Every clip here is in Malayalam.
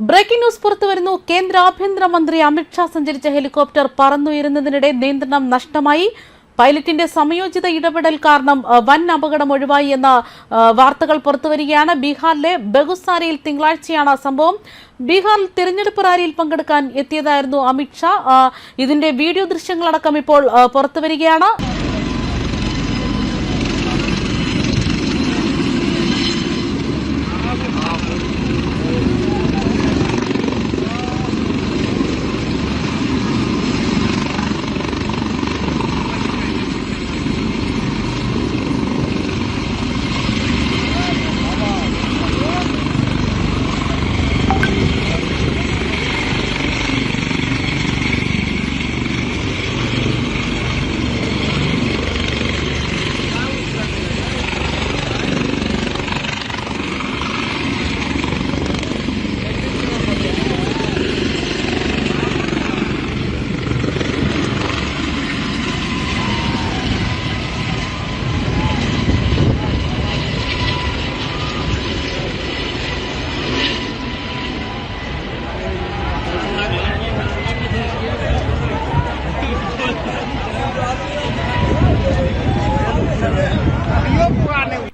ബ്രേക്കിംഗ് ന്യൂസ് പുറത്തുവരുന്നു. കേന്ദ്ര ആഭ്യന്തരമന്ത്രി അമിത്ഷാ സഞ്ചരിച്ച ഹെലികോപ്റ്റർ പറന്നുയരുന്നതിനിടെ നിയന്ത്രണം നഷ്ടമായി. പൈലറ്റിന്റെ സമയോചിത ഇടപെടൽ കാരണം വൻ അപകടം ഒഴിവായി എന്ന വാർത്തകൾ പുറത്തുവരികയാണ്. ബീഹാറിലെ ബെഗുസാരയിൽ തിങ്കളാഴ്ചയാണ് സംഭവം. ബീഹാറിൽ തിരഞ്ഞെടുപ്പ് റാലിയിൽ പങ്കെടുക്കാൻ എത്തിയതായിരുന്നു അമിത്ഷാ. ഇതിന്റെ വീഡിയോ ദൃശ്യങ്ങളടക്കം ഇപ്പോൾ പുറത്തുവരികയാണ്.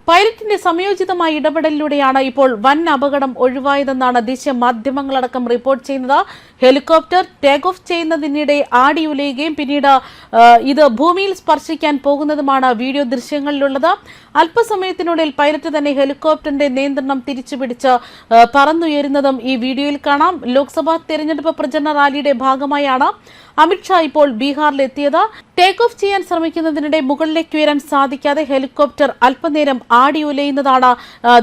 പൈലറ്റിന്റെ സമയോചിതമായ ഇടപെടലിലൂടെയാണ് ഇപ്പോൾ വൻ അപകടം ഒഴിവായതെന്നാണ് ദേശീയ മാധ്യമങ്ങളടക്കം റിപ്പോർട്ട് ചെയ്യുന്നത്. ഹെലികോപ്റ്റർ ടേക്ക് ഓഫ് ചെയ്യുന്നതിനിടെ ആടിയുലയുകയും പിന്നീട് ഇത് ഭൂമിയിൽ സ്പർശിക്കാൻ പോകുന്നതുമാണ് വീഡിയോ ദൃശ്യങ്ങളിലുള്ളത്. അല്പസമയത്തിനുള്ളിൽ പൈലറ്റ് തന്നെ ഹെലികോപ്റ്ററിന്റെ നിയന്ത്രണം തിരിച്ചുപിടിച്ച് പറന്നുയരുന്നതും ഈ വീഡിയോയിൽ കാണാം. ലോക്സഭാ തെരഞ്ഞെടുപ്പ് പ്രചരണ റാലിയുടെ ഭാഗമായാണ് അമിത്ഷാ ഇപ്പോൾ ബീഹാറിലെത്തിയത്. ടേക്ക് ഓഫ് ചെയ്യാൻ ശ്രമിക്കുന്നതിനിടെ മുകളിലേക്ക് ഉയരാൻ സാധിക്കാതെ ഹെലികോപ്റ്റർ അല്പനേരം ആടിയുലയുന്നതാണ്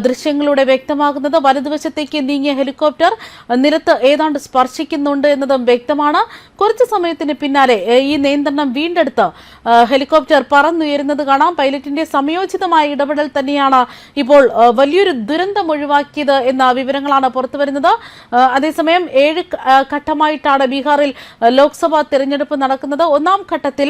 ദൃശ്യങ്ങളിലൂടെ വ്യക്തമാകുന്നത്. വലതുവശത്തേക്ക് നീങ്ങിയ ഹെലികോപ്റ്റർ നിലത്ത് ഏതാണ്ട് സ്പർശിക്കുന്നുണ്ട് എന്നതും വ്യക്തമാണ്. കുറച്ചു സമയത്തിന് പിന്നാലെ ഈ നിയന്ത്രണം വീണ്ടെടുത്ത് ഹെലികോപ്റ്റർ പറന്നുയരുന്നത് കാണാം. പൈലറ്റിന്റെ സമയോചിതമായ ഇടപെടൽ തന്നെയാണ് ഇപ്പോൾ വലിയൊരു ദുരന്തം ഒഴിവാക്കിയത് എന്ന വിവരങ്ങളാണ് പുറത്തുവരുന്നത്. അതേസമയം 7 ഘട്ടമായിട്ടാണ് ബീഹാറിൽ ലോക്സഭാ തെരഞ്ഞെടുപ്പ് നടക്കുന്നത്. ഒന്നാം ഘട്ടത്തിൽ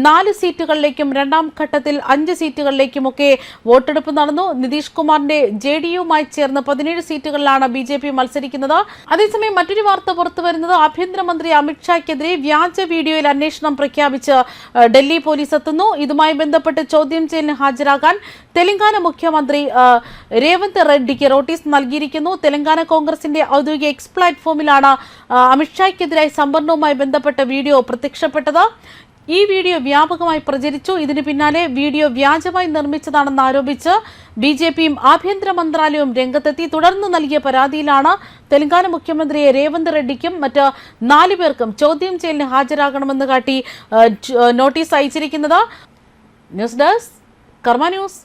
4 സീറ്റുകളിലേക്കും രണ്ടാം ഘട്ടത്തിൽ 5 സീറ്റുകളിലേക്കുമൊക്കെ വോട്ടെടുപ്പ് നടന്നു. നിതീഷ് കുമാറിന്റെ JDUമായി ചേർന്ന് 17 സീറ്റുകളിലാണ് BJP മത്സരിക്കുന്നത്. അതേസമയം മറ്റൊരു വാർത്ത പുറത്തുവരുന്നത് ആഭ്യന്തരമന്ത്രി അമിത്ഷായ്ക്കെതിരെ വ്യാജ വീഡിയോയിൽ അന്വേഷണം പ്രഖ്യാപിച്ച് ഡൽഹി പോലീസ് എത്തുന്നു. ഇതുമായി ബന്ധപ്പെട്ട് ചോദ്യം ചെയ്യലിന് ഹാജരാകാൻ തെലങ്കാന മുഖ്യമന്ത്രി രേവന്ത് റെഡ്ഡിക്ക് നോട്ടീസ് നൽകിയിരിക്കുന്നു. തെലങ്കാന കോൺഗ്രസിന്റെ ഔദ്യോഗിക എക്സ് പ്ലാറ്റ്ഫോമിലാണ് അമിത്ഷായ്ക്കെതിരായി സംവരണവുമായി ബന്ധപ്പെട്ട വീഡിയോ പ്രത്യക്ഷപ്പെട്ടത്. ഈ വീഡിയോ വ്യാപകമായി പ്രചരിച്ചു. ഇതിന് പിന്നാലെ വീഡിയോ വ്യാജമായി നിർമ്മിച്ചതാണെന്ന് ആരോപിച്ച് BJPയും ആഭ്യന്തര മന്ത്രാലയവും രംഗത്തെത്തി. തുടർന്ന് നൽകിയ പരാതിയിലാണ് തെലങ്കാന മുഖ്യമന്ത്രിയെ രേവന്ത് റെഡ്ഡിക്കും മറ്റ് 4 പേർക്കും ചോദ്യം ചെയ്യലിന് ഹാജരാകണമെന്ന് കാട്ടി നോട്ടീസ് അയച്ചിരിക്കുന്നത്. ന്യൂസ് ഡെസ്ക് കർമ്മ ന്യൂസ്.